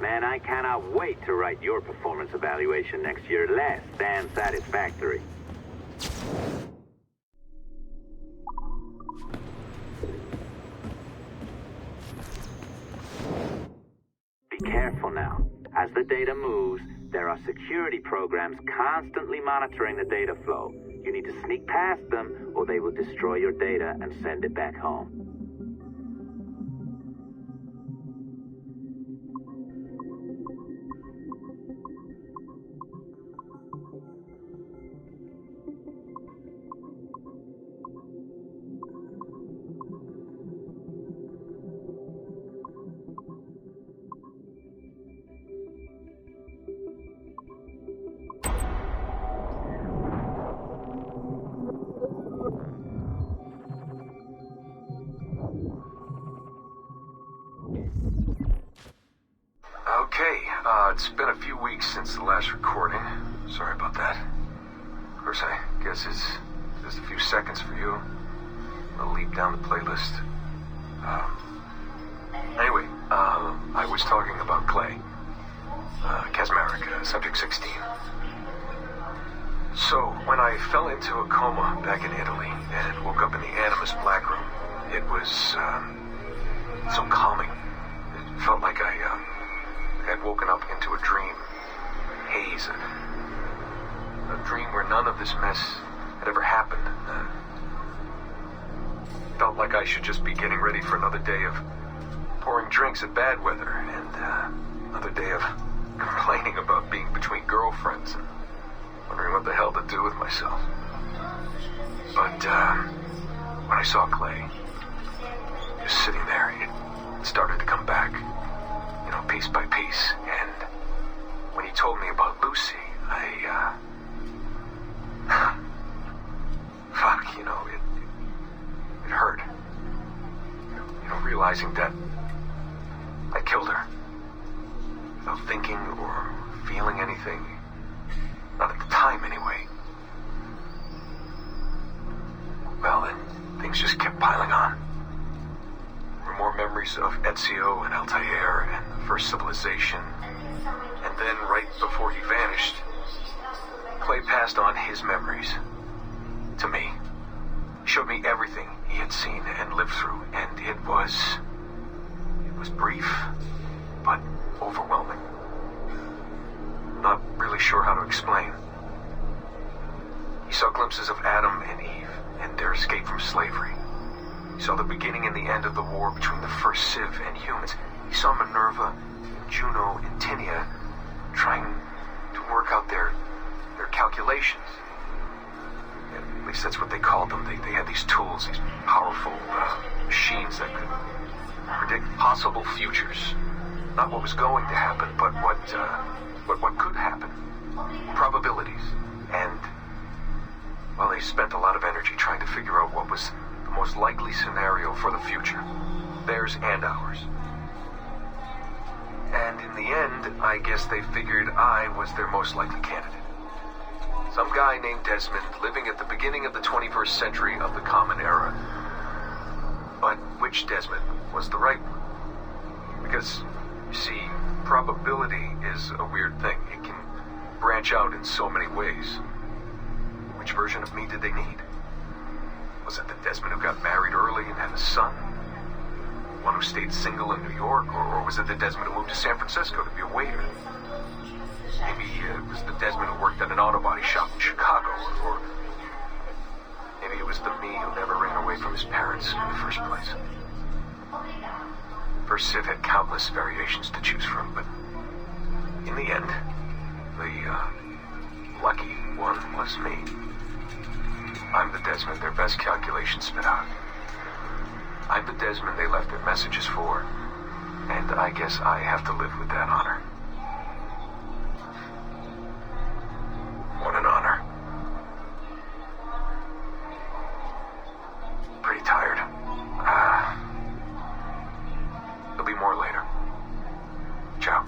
man, I cannot wait to write your performance evaluation next year less than satisfactory. Be careful now. As the data moves, there are security programs constantly monitoring the data flow. You need to sneak past them, or they will destroy your data and send it back home. Okay, it's been a few weeks since the last recording. Sorry about that. Of course, I guess it's just a few seconds for you. A leap down the playlist. Anyway, I was talking about Clay. Casmeric, subject 16. So, when I fell into a coma back in Italy and woke up in the Animus Black Room, it was, so calming. It felt like I had woken up into a dream. Haze. A dream where none of this mess had ever happened. Felt like I should just be getting ready for another day of pouring drinks at bad weather and another day of complaining about being between girlfriends and wondering what the hell to do with myself. But when I saw Clay just sitting there, it started to come back. You know, piece by piece, and when he told me about Lucy, fuck, you know, it hurt. You know, realizing that I killed her without thinking or feeling anything. Not at the time, anyway. Well, then, things just kept piling on. More memories of Ezio and Altair and the first civilization. And then, right before he vanished, Clay passed on his memories to me. He showed me everything he had seen and lived through, and it was brief, but overwhelming. Not really sure how to explain. He saw glimpses of Adam and Eve and their escape from slavery. He saw the beginning and the end of the war between the first Civ and humans. He saw Minerva, and Juno, and Tinia trying to work out their calculations. At least that's what they called them. They had these tools, these powerful machines that could predict possible futures. Not what was going to happen, but what could happen. Probabilities. And, well, they spent a lot of energy trying to figure out what was the most likely scenario for the future. Theirs and ours. And in the end, I guess they figured I was their most likely candidate. Some guy named Desmond living at the beginning of the 21st century of the Common Era. But which Desmond was the right one? Because, you see, probability is a weird thing. It can branch out in so many ways. Which version of me did they need? Was it the Desmond who got married early and had a son? One who stayed single in New York? Or was it the Desmond who moved to San Francisco to be a waiter? Maybe it was the Desmond who worked at an auto body shop in Chicago. Or maybe it was the me who never ran away from his parents in the first place. First Civ had countless variations to choose from, but in the end, the lucky one was me. I'm the Desmond their best calculations spit out. I'm the Desmond they left their messages for, and I guess I have to live with that honor. What an honor. Pretty tired. There'll be more later. Ciao.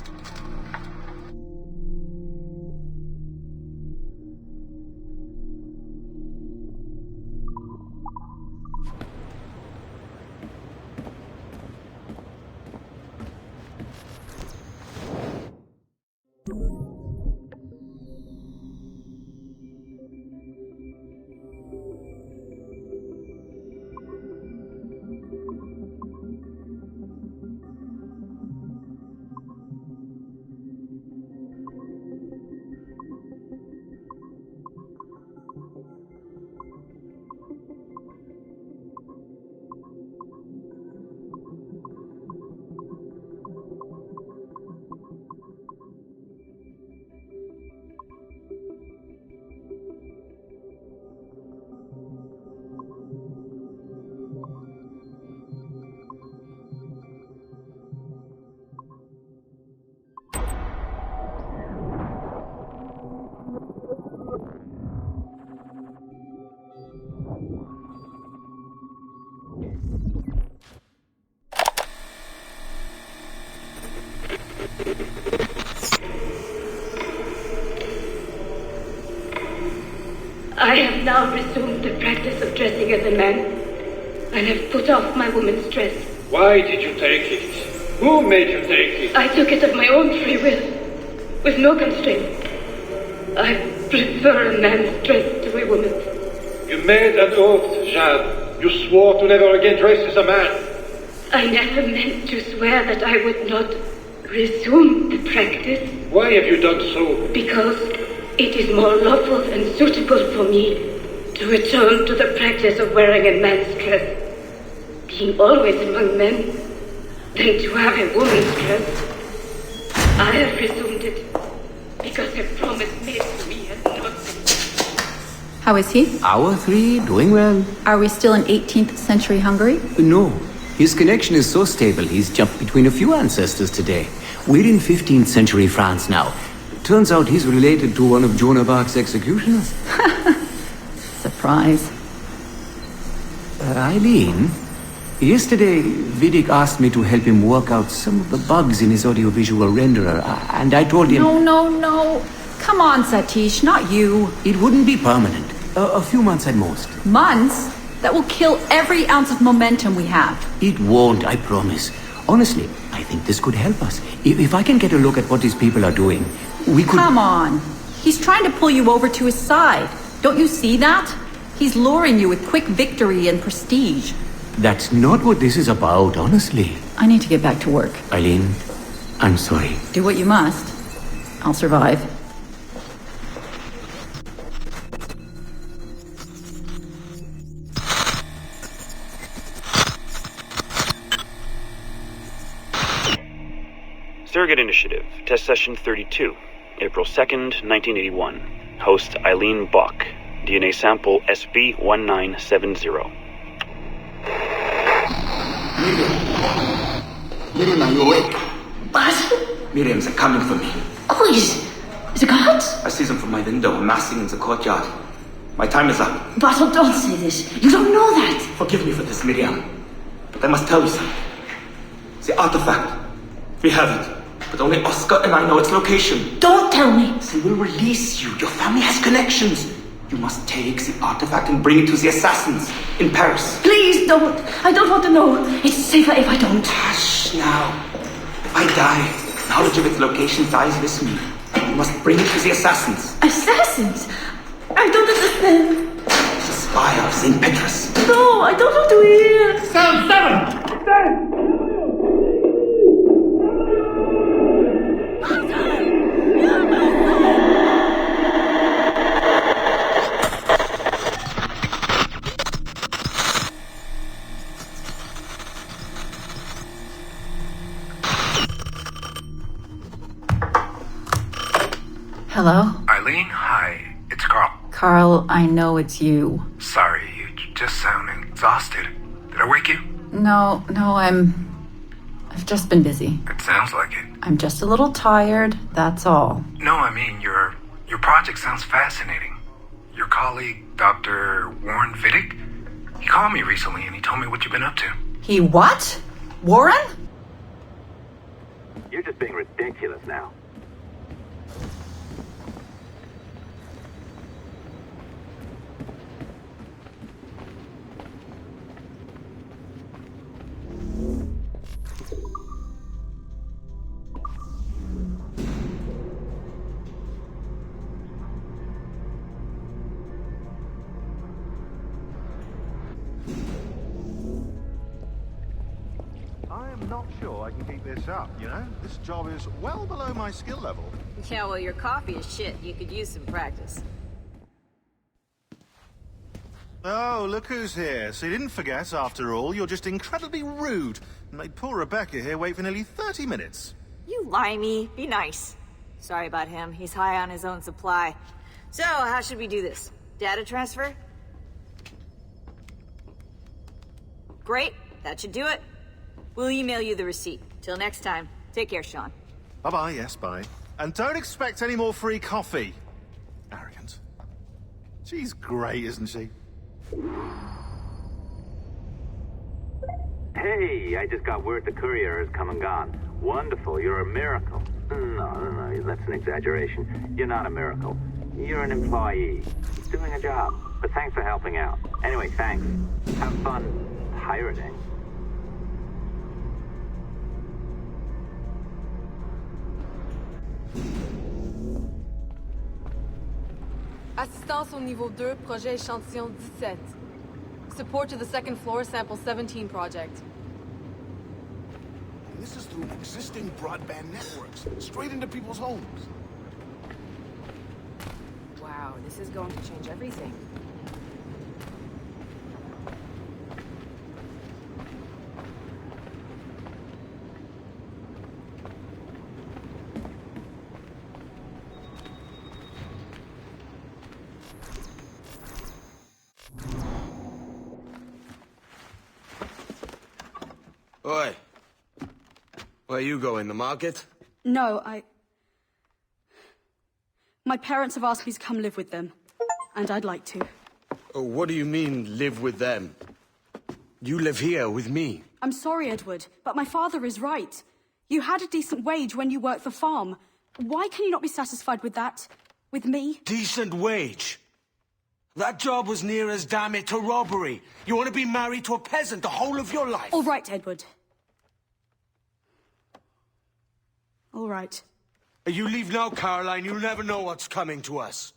I have now resumed the practice of dressing as a man, and have put off my woman's dress. Why did you take it? Who made you take it? I took it of my own free will, with no constraint. I prefer a man's dress to a woman's. You made an oath, Jade. You swore to never again dress as a man. I never meant to swear that I would not resume the practice. Why have you done so? Because it is more lawful and suitable for me to return to the practice of wearing a man's dress, being always among men, than to have a woman's dress. I have resumed it because a promise made to me has not been. How is he? Hour 3, doing well. Are we still in 18th century Hungary? No. His connection is so stable, he's jumped between a few ancestors today. We're in 15th century France now. Turns out he's related to one of Joan of Arc's executioners. Surprise. Eileen, yesterday Vidic asked me to help him work out some of the bugs in his audiovisual renderer, and I told him... No. Come on, Satish, not you. It wouldn't be permanent. A few months at most. Months? That will kill every ounce of momentum we have. It won't, I promise. Honestly, I think this could help us. If I can get a look at what these people are doing, we could... Come on. He's trying to pull you over to his side. Don't you see that? He's luring you with quick victory and prestige. That's not what this is about, honestly. I need to get back to work. Eileen, I'm sorry. Do what you must. I'll survive. Surrogate Initiative, Test Session 32, April 2nd, 1981. Host Eileen Bach. DNA sample SB1970. Miriam, are you awake? What? Miriam, they're coming for me. Who is the guards? I see them from my window, amassing in the courtyard. My time is up. Bartle, don't say this. You don't know that. Forgive me for this, Miriam. But I must tell you something. The artifact. We have it. But only Oscar and I know its location. Don't tell me. They will release you. Your family has connections. You must take the artifact and bring it to the assassins in Paris. Please don't. I don't want to know. It's safer if I don't. Hush now. If I die, knowledge of its location dies with me. You must bring it to the assassins. Assassins? I don't understand. The spire of St. Petrus. No, I don't want to hear. Sound 7! Stand! Hello? Eileen, hi. It's Carl. Carl, I know it's you. Sorry, you just sound exhausted. Did I wake you? No, I've just been busy. It sounds like it. I'm just a little tired, that's all. No, I mean, your project sounds fascinating. Your colleague, Dr. Warren Vidic, he called me recently and he told me what you've been up to. He what? Warren? You're just being ridiculous now. I'm not sure I can keep this up, you know? This job is well below my skill level. Yeah, well, your coffee is shit. You could use some practice. Oh, look who's here. So you didn't forget, after all, you're just incredibly rude and made poor Rebecca here wait for nearly 30 minutes. You limey. Be nice. Sorry about him. He's high on his own supply. So, how should we do this? Data transfer? Great. That should do it. We'll email you the receipt. Till next time. Take care, Sean. Bye-bye, yes, bye. And don't expect any more free coffee. Arrogant. She's great, isn't she? Hey, I just got word the courier has come and gone. Wonderful, you're a miracle. No, that's an exaggeration. You're not a miracle. You're an employee. Doing a job. But thanks for helping out. Anyway, thanks. Have fun pirating. Assistance au niveau 2, projet échantillon 17. Support to the second floor, sample 17 project. This is through existing broadband networks, straight into people's homes. Wow, this is going to change everything. Oi. Where you going, the market? No, My parents have asked me to come live with them. And I'd like to. Oh, what do you mean, live with them? You live here with me. I'm sorry, Edward, but my father is right. You had a decent wage when you worked the farm. Why can you not be satisfied with that? With me? Decent wage? That job was near as damn it to robbery. You want to be married to a peasant the whole of your life? All right, Edward. All right. You leave now, Caroline. You'll never know what's coming to us.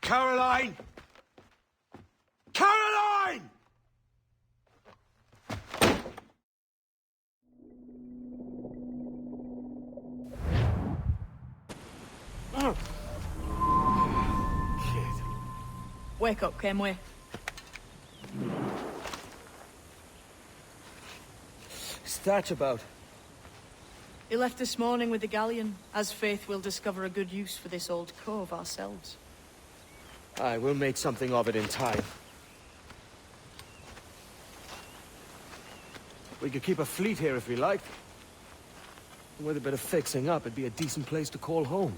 Caroline! Caroline! Kid. Wake up, Kenway. What's that about? He left this morning with the galleon, as faith we'll discover a good use for this old cove ourselves. Aye, we'll make something of it in time. We could keep a fleet here if we liked. And with a bit of fixing up, it'd be a decent place to call home.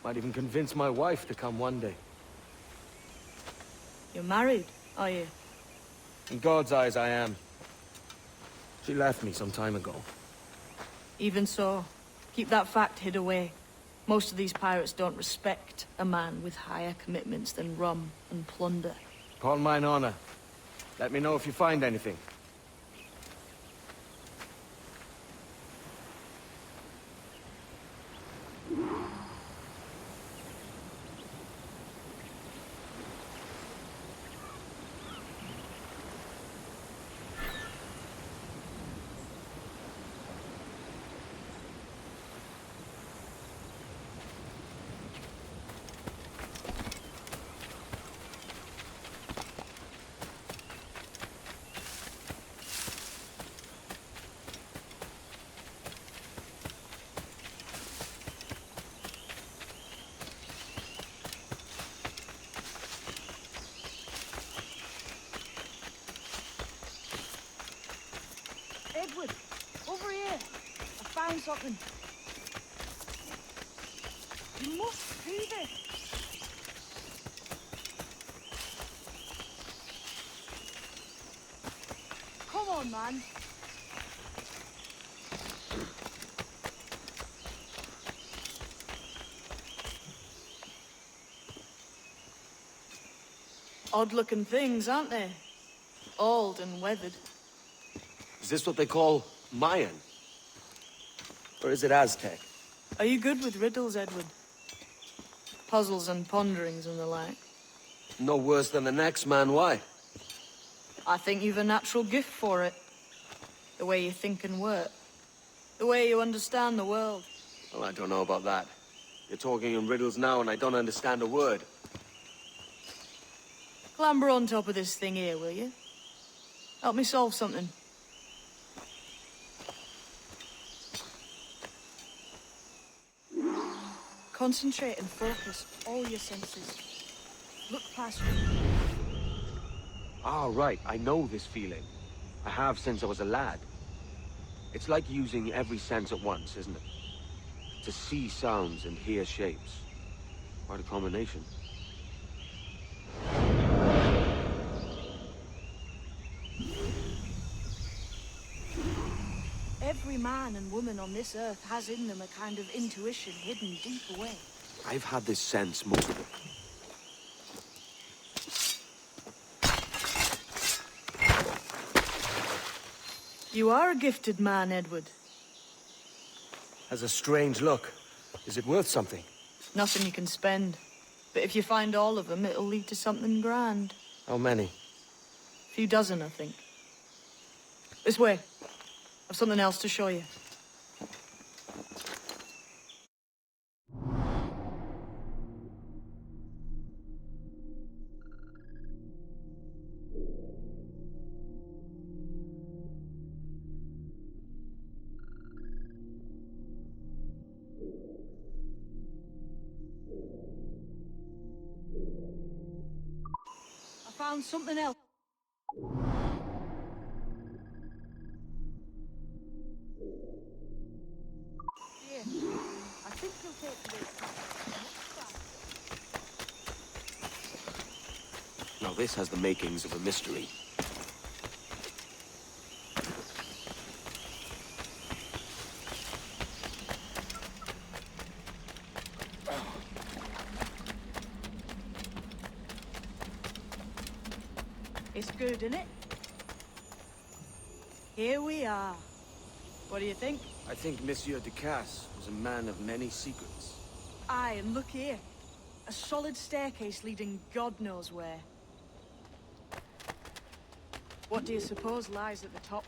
Might even convince my wife to come one day. You're married, are you? In God's eyes, I am. She left me some time ago. Even so, keep that fact hid away. Most of these pirates don't respect a man with higher commitments than rum and plunder. Call mine honor. Let me know if you find anything. Edward, over here. I found something. You must see this. Come on, man. Odd-looking things, aren't they? Old and weathered. Is this what they call Mayan? Or is it Aztec? Are you good with riddles, Edward? Puzzles and ponderings and the like? No worse than the next man, why? I think you've a natural gift for it. The way you think and work. The way you understand the world. Well, I don't know about that. You're talking in riddles now and I don't understand a word. Clamber on top of this thing here, will you? Help me solve something. Concentrate and focus all your senses. Look past you. Ah, right. I know this feeling. I have since I was a lad. It's like using every sense at once, isn't it? To see sounds and hear shapes. Quite a combination. every man and woman on this earth has in them a kind of intuition hidden deep away. I've had this sense most of it. You are a gifted man, Edward. Has a strange look. Is it worth something? Nothing you can spend. But if you find all of them, it'll lead to something grand. How many? A few dozen, I think. This way. I've something else to show you. I found something else. Here. I think you'll take this. Now this has the makings of a mystery. It's good, isn't it? Here we are. What do you think? I think Monsieur Ducasse was a man of many secrets. Aye, and look here. A solid staircase leading God knows where. What do you suppose lies at the top?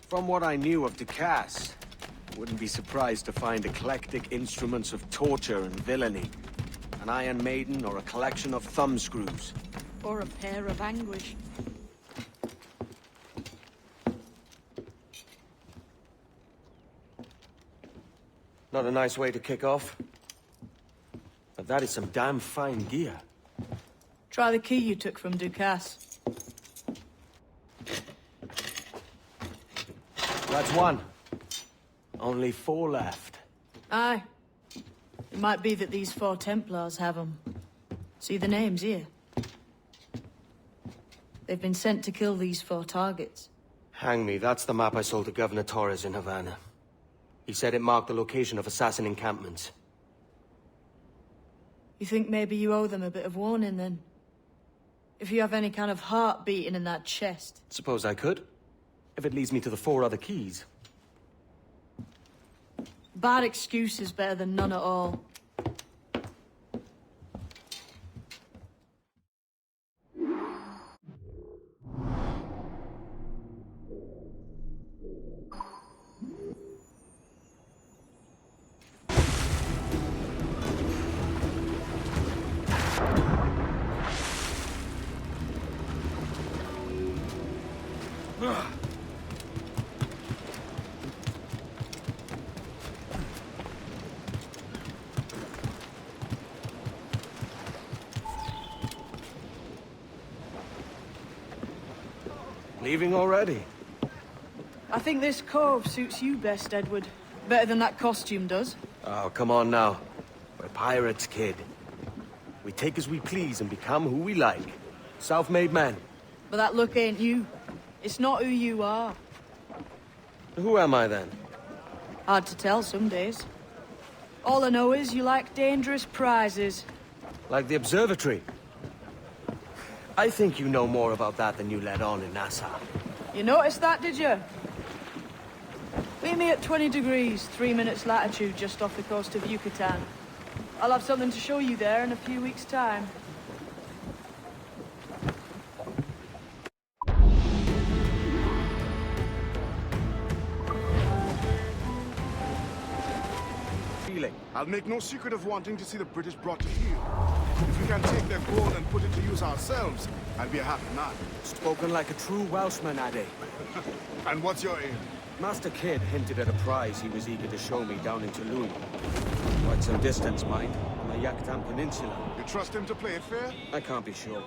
From what I knew of Ducasse, I wouldn't be surprised to find eclectic instruments of torture and villainy. An Iron Maiden or a collection of thumbscrews. Or a pair of anguish. Not a nice way to kick off. But that is some damn fine gear. Try the key you took from Ducasse. That's one. Only 4 left. Aye. It might be that these 4 Templars have them. See the names here? They've been sent to kill these 4 targets. Hang me, that's the map I sold to Governor Torres in Havana. He said it marked the location of assassin encampments. You think maybe you owe them a bit of warning, then? If you have any kind of heart beating in that chest. Suppose I could. If it leads me to the 4 other keys. Bad excuse is better than none at all. Leaving already? I think this cove suits you best, Edward. Better than that costume does. Oh, come on now. We're pirates, kid. We take as we please and become who we like. Self-made men. But that look ain't you. It's not who you are. Who am I then? Hard to tell some days. All I know is you like dangerous prizes. Like the observatory. I think you know more about that than you let on in Nassau. You noticed that, did you? Meet me at 20 degrees, 3 minutes latitude just off the coast of Yucatan. I'll have something to show you there in a few weeks' time. Feeling. I'll I'll make no secret of wanting to see the British brought to heel. If we can take their gold and put it to use ourselves, I'll be a happy man. Spoken like a true Welshman, Addy. And what's your aim? Master Kidd hinted at a prize he was eager to show me down in Tulum. Quite some distance, mind, on the Yucatan Peninsula. You trust him to play it fair? I can't be sure.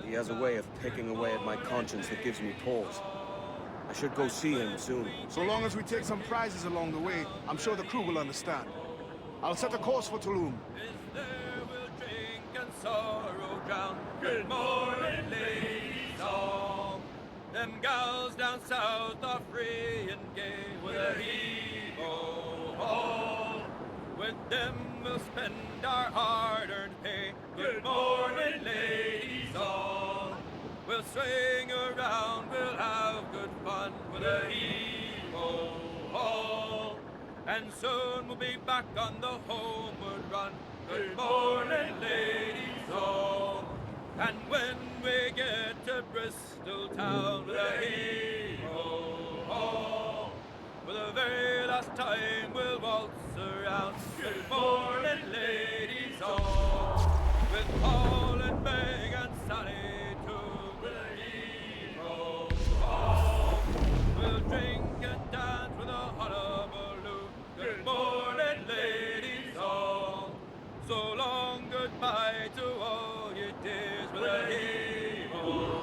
He has a way of picking away at my conscience that gives me pause. I should go see him soon. So long as we take some prizes along the way, I'm sure the crew will understand. I'll set a course for Tulum. Good morning, ladies all. Them gals down south are free and gay with a heave-ho-ho. With them we'll spend our hard-earned pay. Good morning, ladies all. We'll swing around, we'll have good fun with a heave-ho-ho. And soon we'll be back on the homeward run. Good morning, ladies all. And when we get to Bristol town with a heave-ho-ho, for the very last time we'll waltz around. Good morning, ladies all. With Paul and Meg and Sally too, with a heave-ho-ho. We'll drink and dance with a hullabaloo. Good morning, ladies all. So long goodbye to all your days with a heave-ho-ho.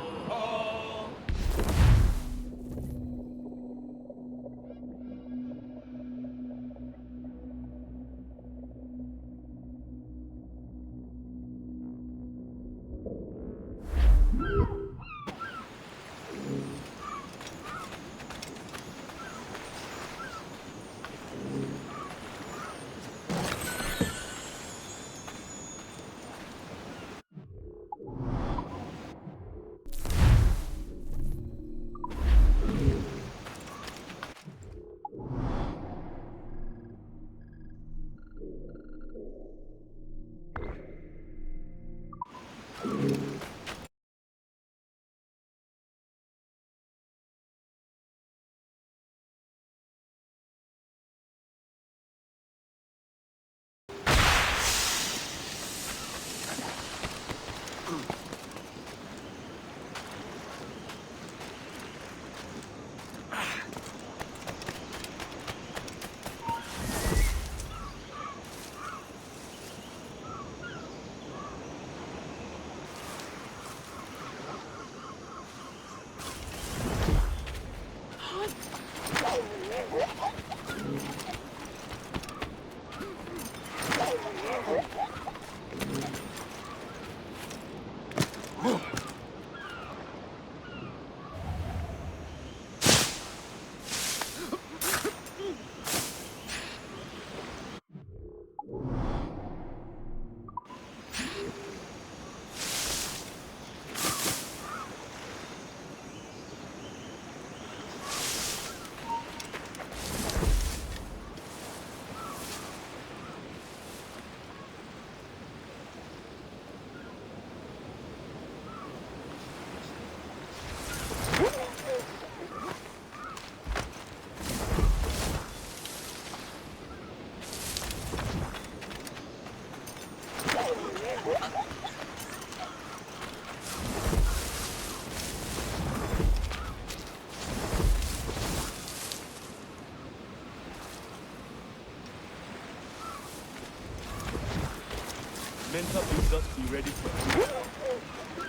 Men up with us be ready for it.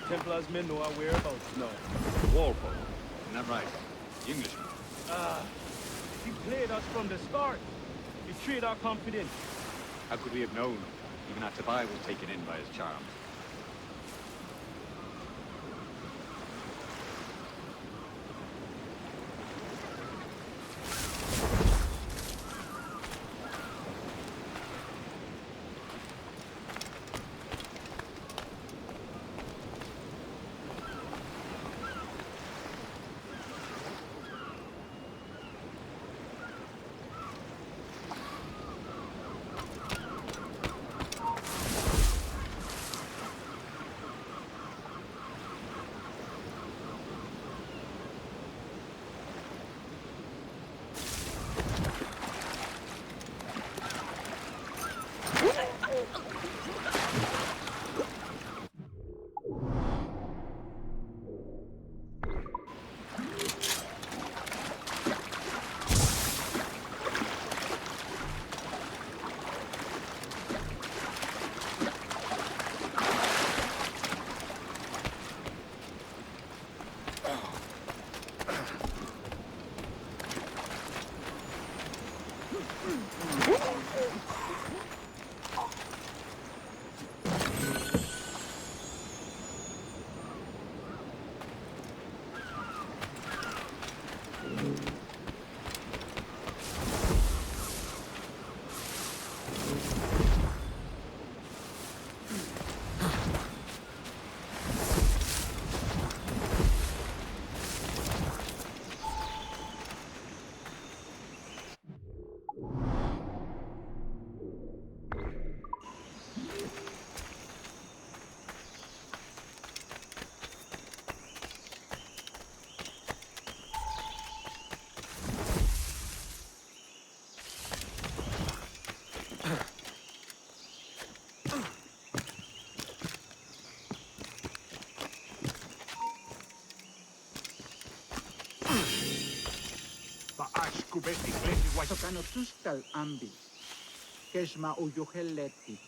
Templars men know our whereabouts now. Walpole, isn't that right? The Englishman. He played us from the start. Betrayed our confidence. How could we have known? Even Ah Tabai was taken in by his charms. besti glesi white. Tokano tuskal ambi. Keshma uyuheleti.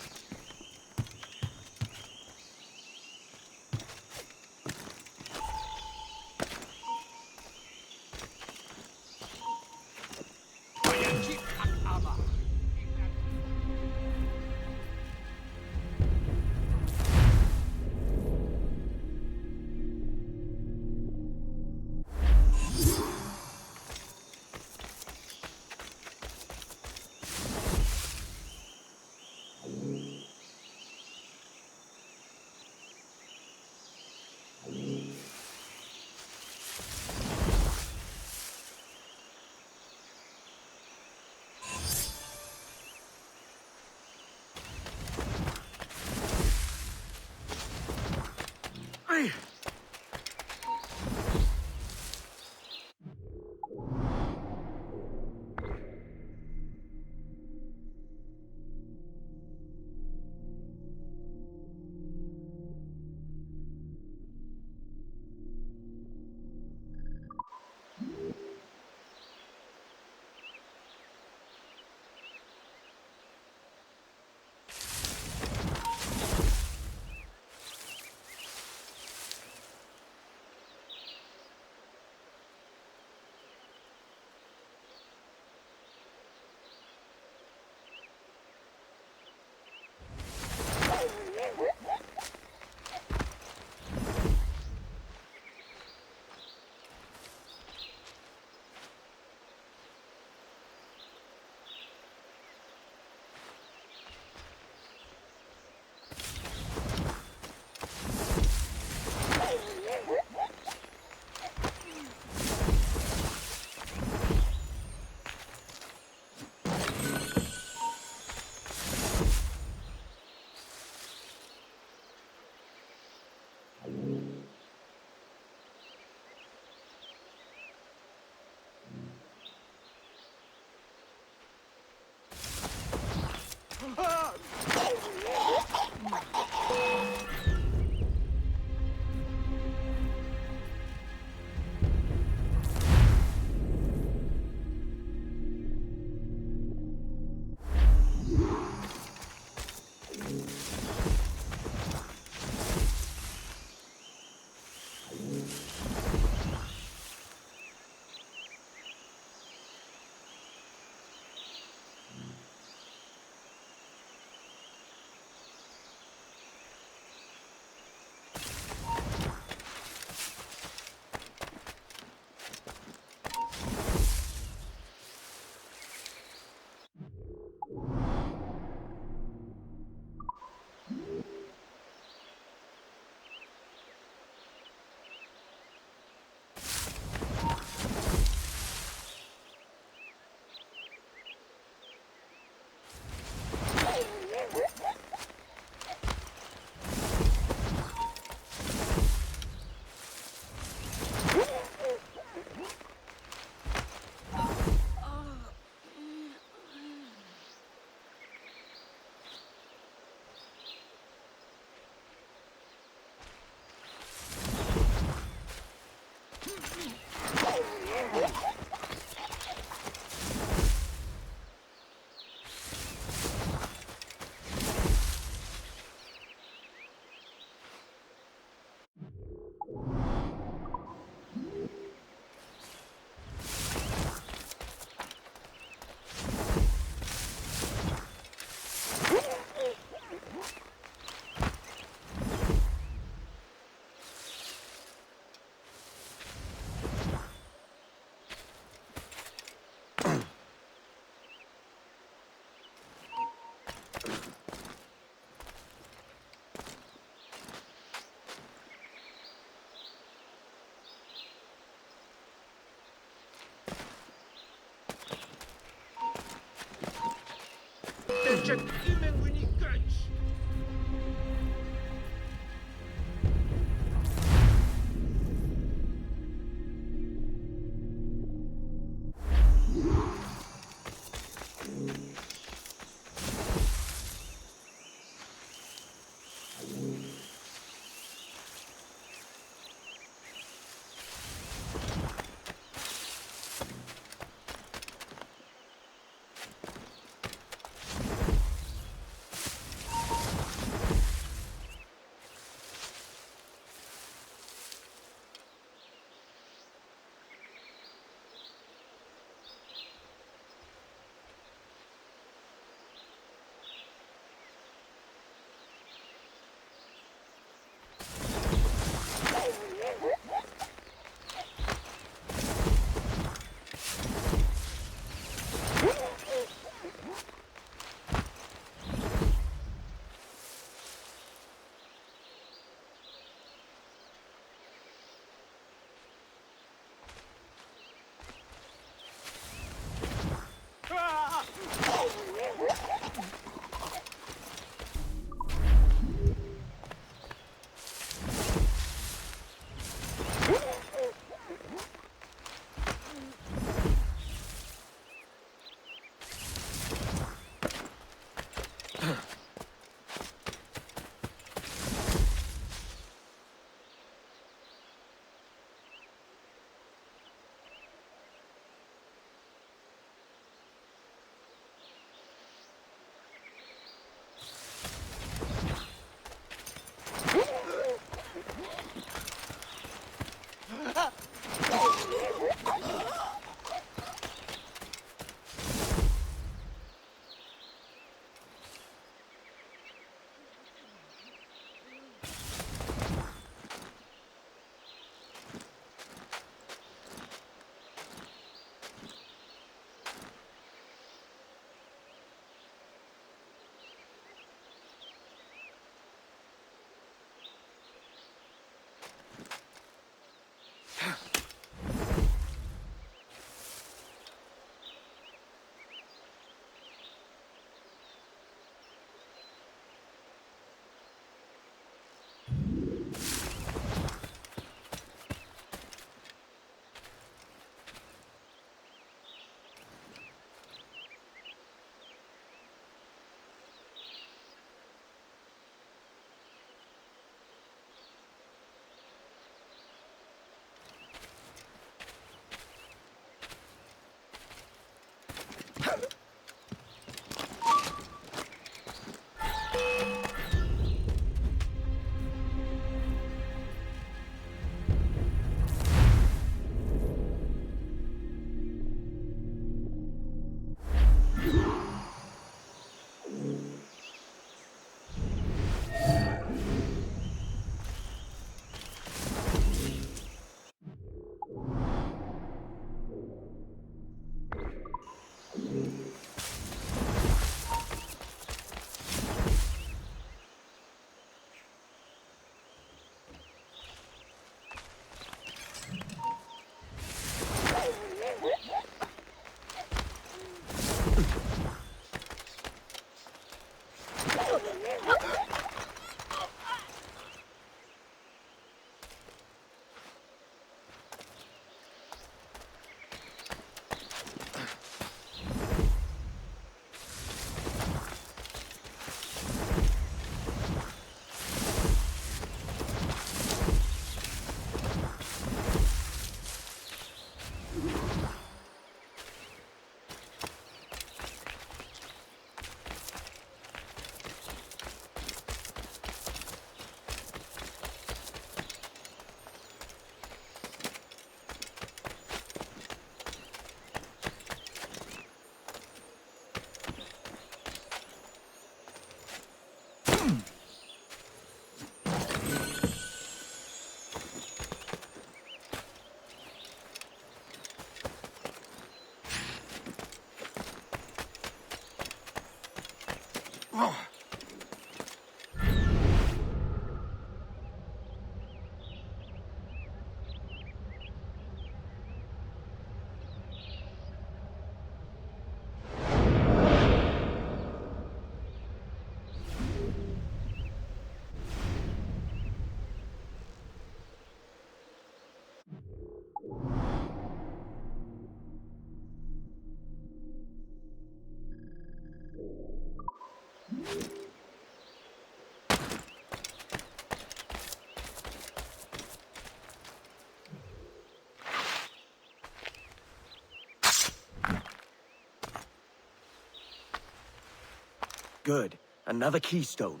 Good. Another keystone.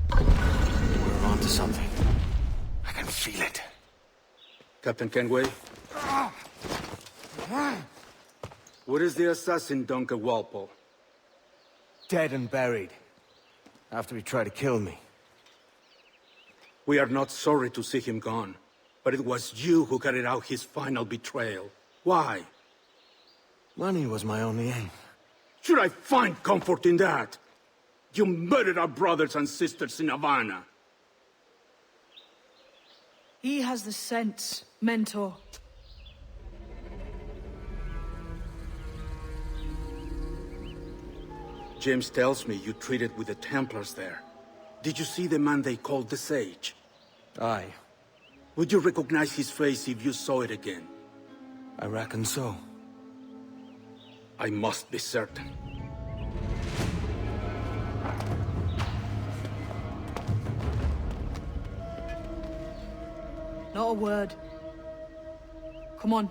We're onto something. I can feel it. Captain Kenway? Where is the assassin, Duncan Walpole? Dead and buried. After he tried to kill me. We are not sorry to see him gone, but it was you who carried out his final betrayal. Why? Money was my only aim. Should I find comfort in that? You murdered our brothers and sisters in Havana. He has the sense, Mentor. James tells me you traded with the Templars there. Did you see the man they called the Sage? Aye. Would you recognize his face if you saw it again? I reckon so. I must be certain. Not a word. Come on.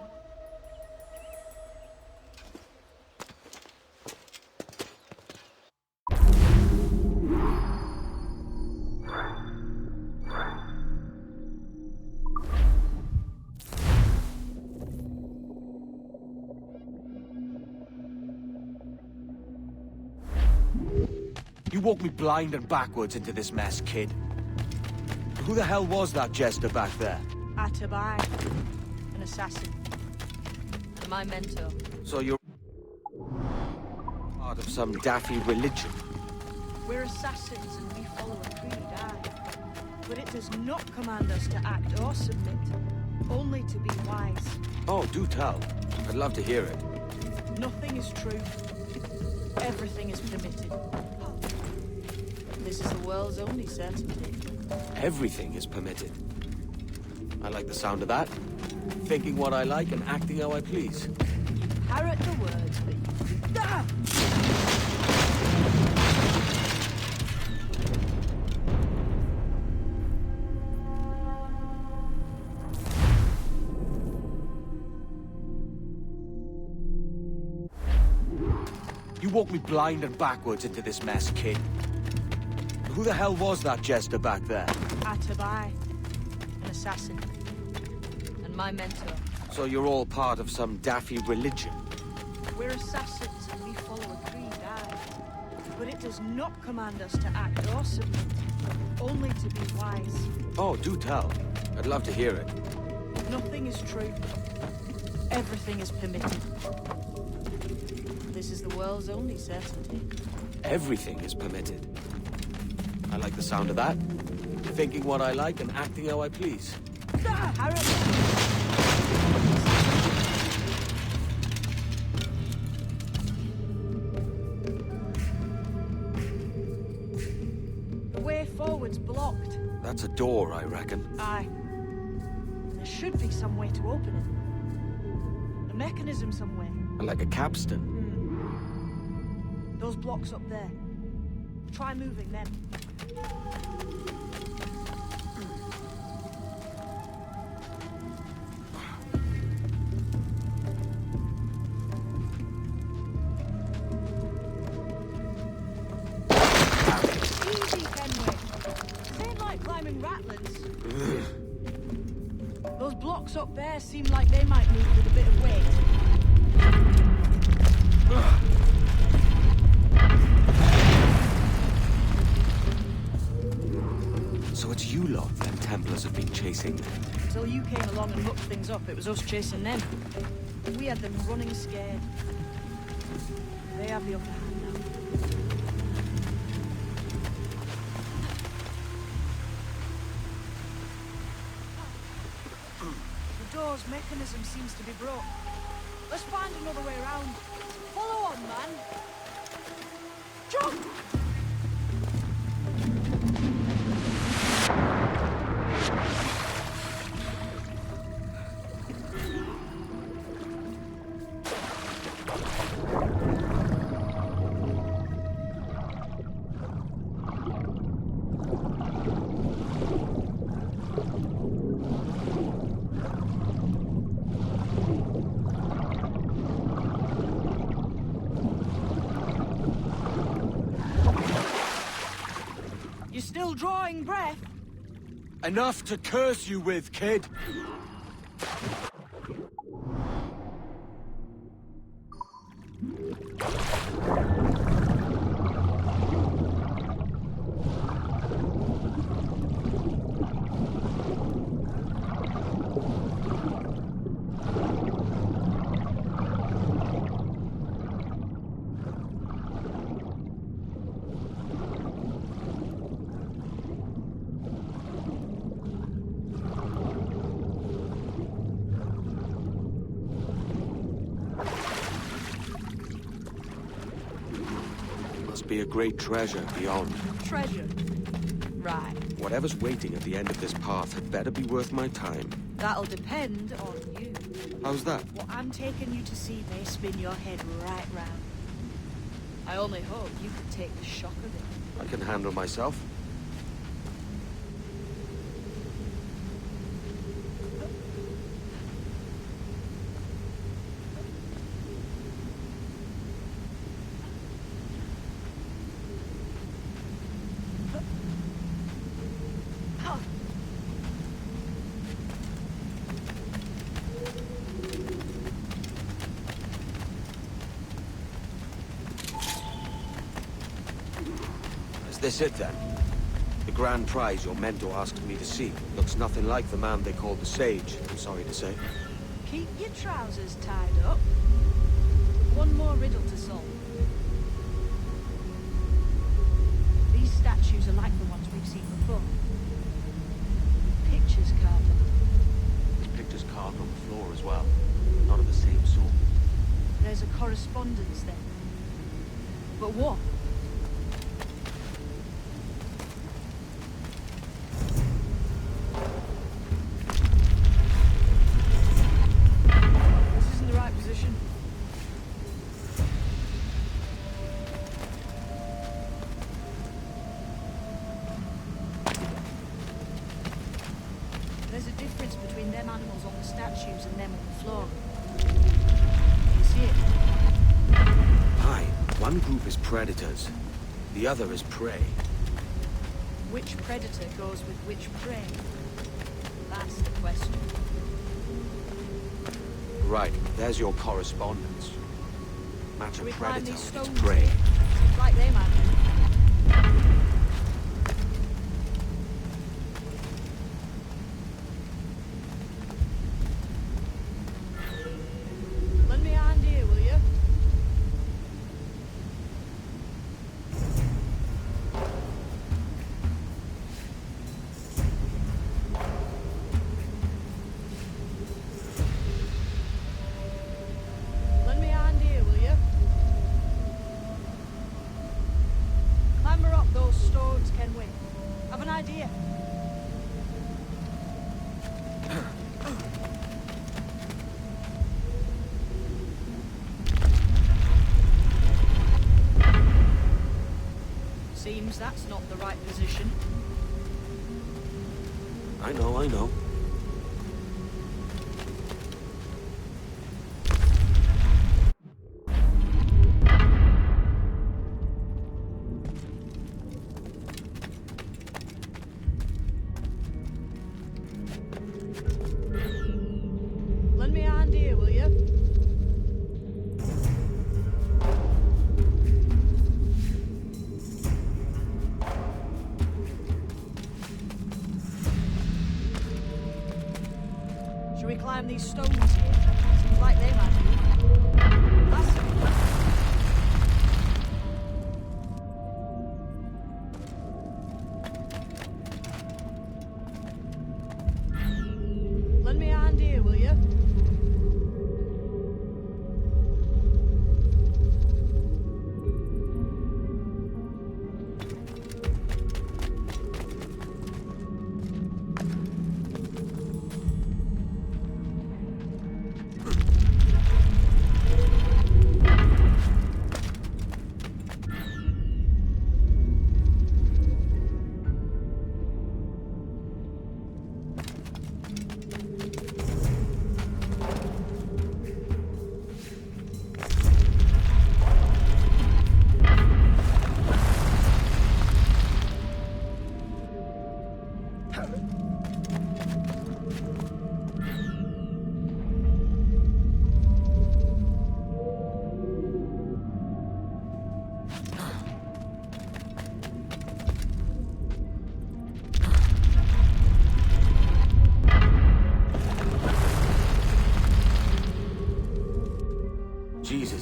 You walked me blind and backwards into this mess, kid. Who the hell was that jester back there? Ah Tabai, an assassin. And my mentor. So you're part of some daffy religion? We're assassins and we follow a creed, aye. But it does not command us to act or submit, only to be wise. Oh, do tell. I'd love to hear it. Nothing is true. Everything is permitted. This is the world's only certainty. Everything is permitted. I like the sound of that. Thinking what I like and acting how I please. Parrot the words, but you... Ah! You walked me blind and backwards into this mess, kid. Who the hell was that jester back there? Ah Tabai, an assassin. And my mentor. So you're all part of some daffy religion? We're assassins and we follow a creed, aye. But it does not command us to act or submit, only to be wise. Oh, do tell. I'd love to hear it. Nothing is true. Everything is permitted. This is the world's only certainty. Everything is permitted. I like the sound of that. Thinking what I like and acting how I please. The way forward's blocked. That's a door, I reckon. Aye. There should be some way to open it. A mechanism somewhere. Like a capstan. Those blocks up there. Try moving them. Easy, Fenwick. This ain't like climbing ratlins. Those blocks up there seem like they might move with a bit of weight. So it's you lot them Templars have been chasing. Until you came along and mucked things up, it was us chasing them. We had them running scared. They have the upper hand now. The door's mechanism seems to be broke. Let's find another way around. Follow on, man. Jump! drawing breath. Enough to curse you with, kid. Be a great treasure beyond. Treasure? Right. Whatever's waiting at the end of this path had better be worth my time. That'll depend on you. How's that? What I'm taking you to see may spin your head right round. I only hope you can take the shock of it. I can handle myself. This it then? The grand prize your mentor asked me to see looks nothing like the man they called the Sage, I'm sorry to say. Keep your trousers tied up. One more riddle to solve. These statues are like the ones we've seen before. Pictures carved on them. There's pictures carved on the floor as well. Not of the same sort. There's a correspondence then. But what? There's a difference between them animals on the statues and them on the floor. You see it? Aye, one group is predators, the other is prey. Which predator goes with which prey? That's the question. Right, there's your correspondence. Match a We climb predator these with its stones prey. here. Seems like they might do. Lend me a hand here, will you? Lend me a hand here, will you? Clamber up those stones, can we? Have an idea. Seems that's not the right position. I know. Lend me a hand here, will you? Should we climb these stones here? Seems like they might do. That's it. Lend me a hand here, will you?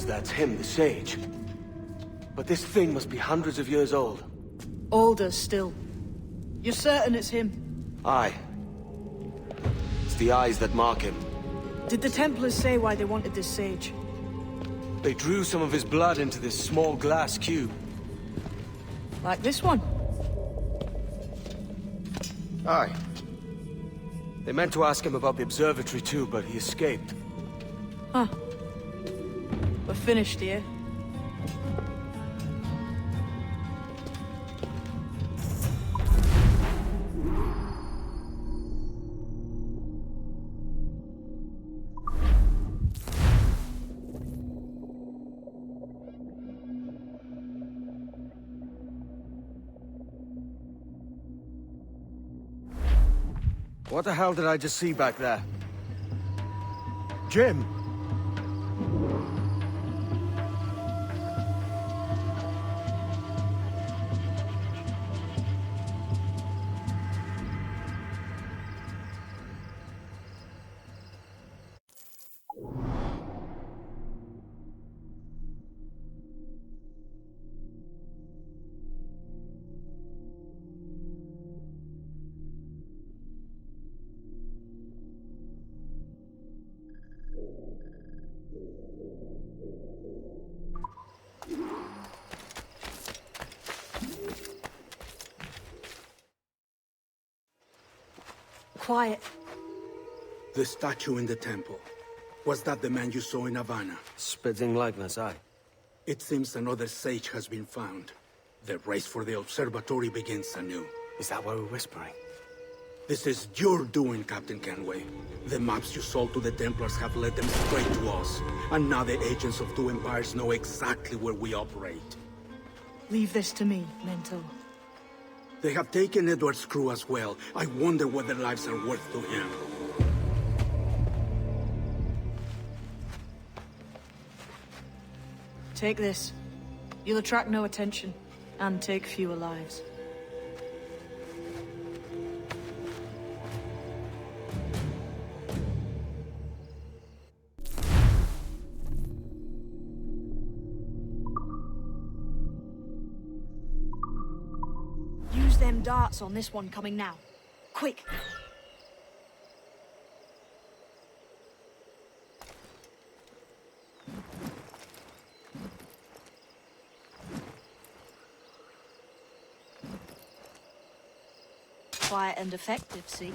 that's him, the sage. But this thing must be hundreds of years old. Older still. You're certain it's him? Aye. It's the eyes that mark him. Did the Templars say why they wanted this sage? They drew some of his blood into this small glass cube. Like this one? Aye. They meant to ask him about the observatory too, but he escaped. Huh. We're finished here. What the hell did I just see back there? Jim! Quiet. The statue in the temple. Was that the man you saw in Havana? Spitting likeness, aye. It seems another sage has been found. The race for the observatory begins anew. Is that why we're whispering? This is your doing, Captain Kenway. The maps you sold to the Templars have led them straight to us. And now the agents of two empires know exactly where we operate. Leave this to me, Mental. They have taken Edward's crew as well. I wonder what their lives are worth to him. Take this. You'll attract no attention, and take fewer lives. Use them darts on this one coming now. Quick! Quiet and effective, see?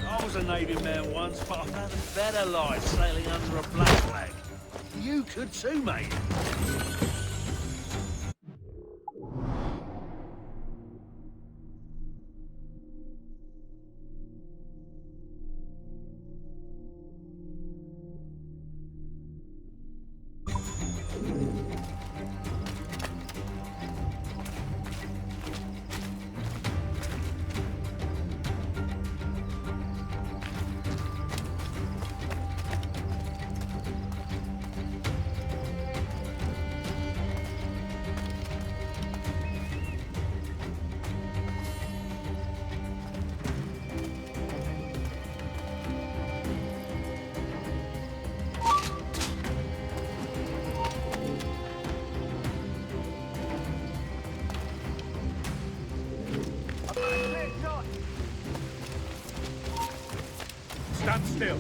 I was a Navy man once, but I've had a better life sailing under a black flag. You could too, mate. Stand still.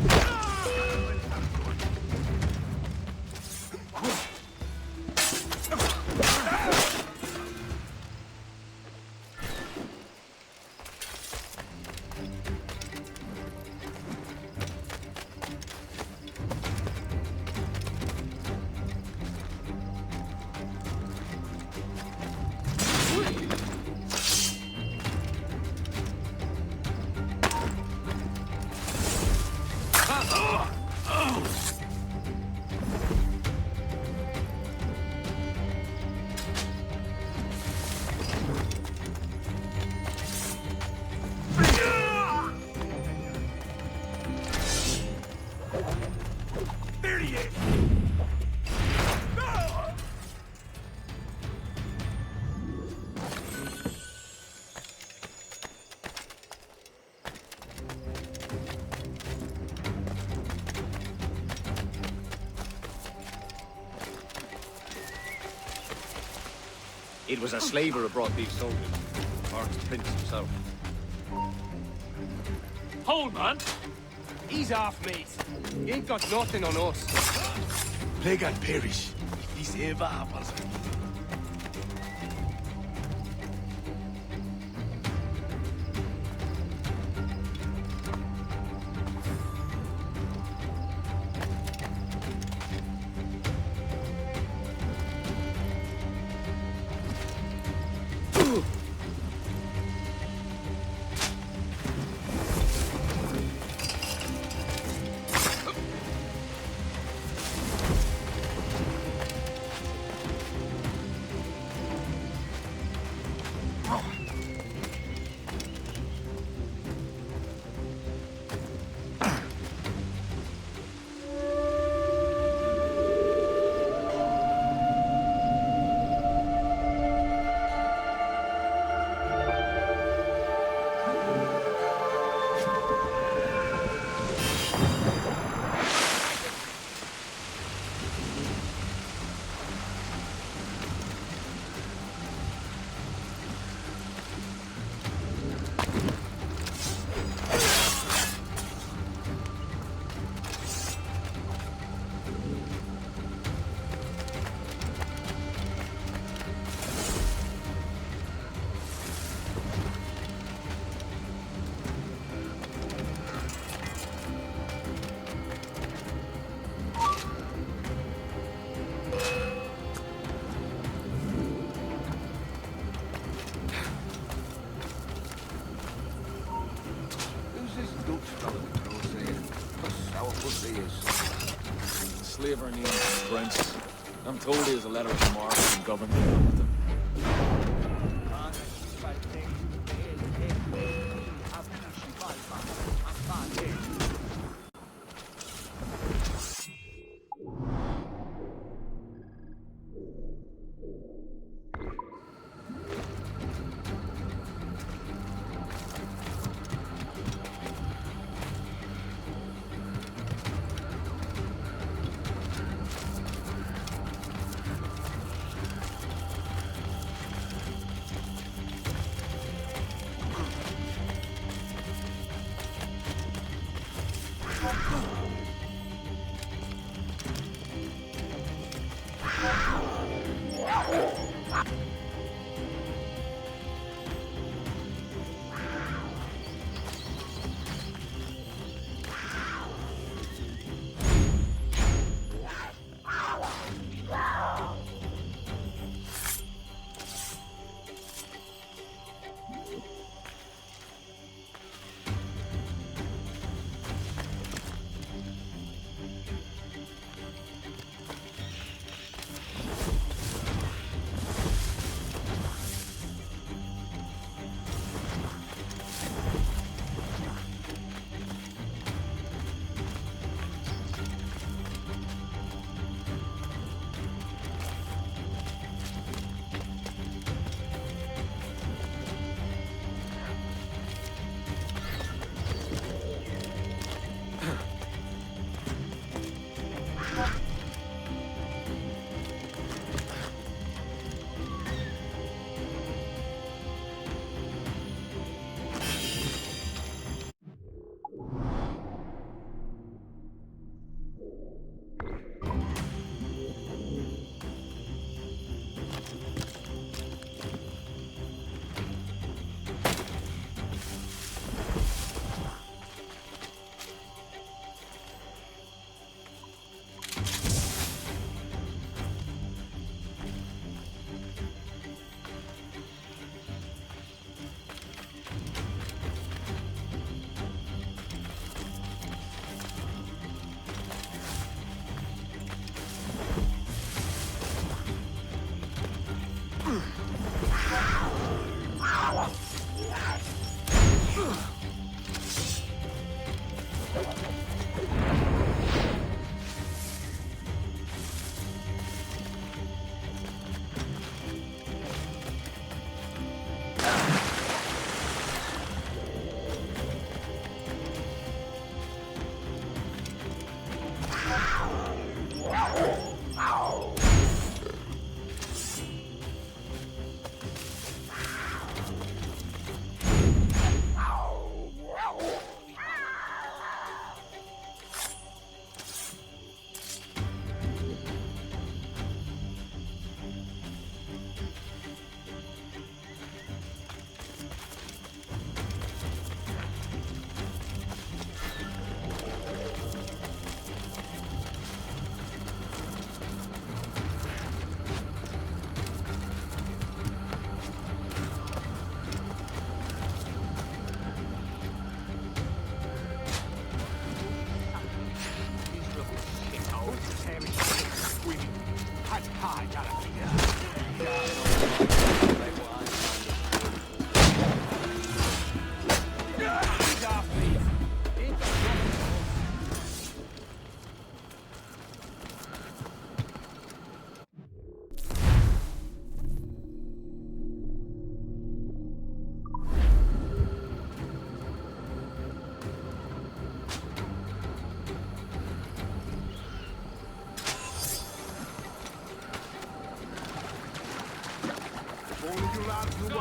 It was a slaver who brought these soldiers. Or the prince himself. Hold, man! He's off, mate. He ain't got nothing on us. Plague and perish. He's ever happens. Slaver named Prince. I'm told he has a letter from Mark from government.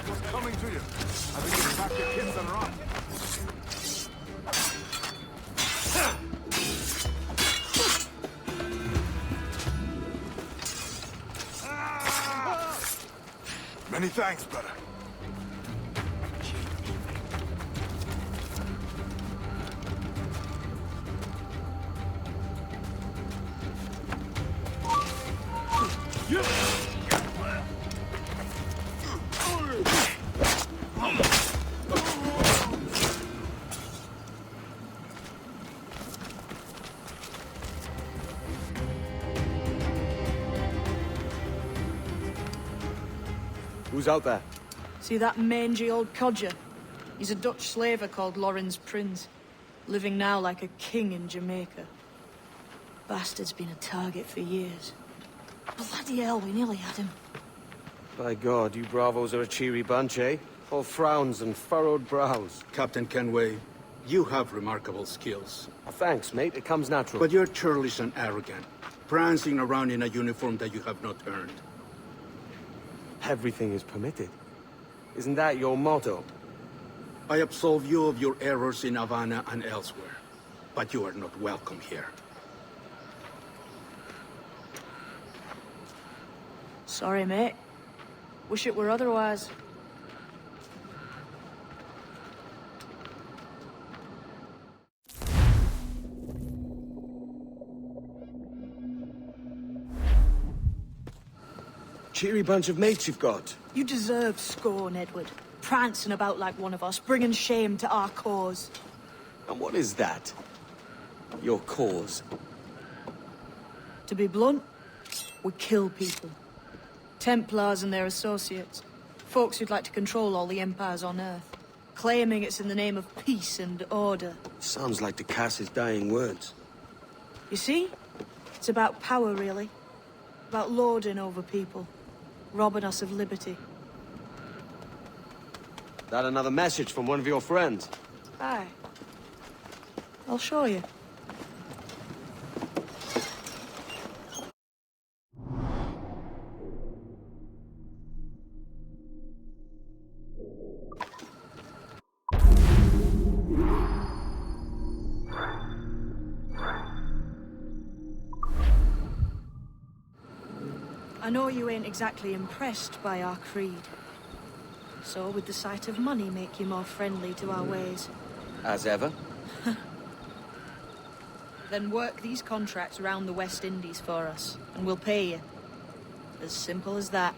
what was coming to you. I think you pack your kits and run. Many thanks, brother. Who's out there? See that mangy old codger? He's a Dutch slaver called Lawrence Prince, living now like a king in Jamaica. Bastard's been a target for years. Bloody hell, we nearly had him. By God, you bravos are a cheery bunch, eh? All frowns and furrowed brows. Captain Kenway, you have remarkable skills. Thanks, mate. It comes natural. But you're churlish and arrogant, prancing around in a uniform that you have not earned. Everything is permitted. Isn't that your motto? I absolve you of your errors in Havana and elsewhere, but you are not welcome here. Sorry, mate. Wish it were otherwise. Cheery bunch of mates you've got. You deserve scorn, Edward. Prancing about like one of us, bringing shame to our cause. And what is that? Your cause? To be blunt, we kill people. Templars and their associates. Folks who'd like to control all the empires on Earth. Claiming it's in the name of peace and order. Sounds like Ducass's dying words. You see? It's about power, really. About lording over people. Robbing us of liberty. That another message from one of your friends? Aye. I'll show you. I know you ain't exactly impressed by our creed. So would the sight of money make you more friendly to our ways? As ever. Then work these contracts around the West Indies for us, and we'll pay you. As simple as that.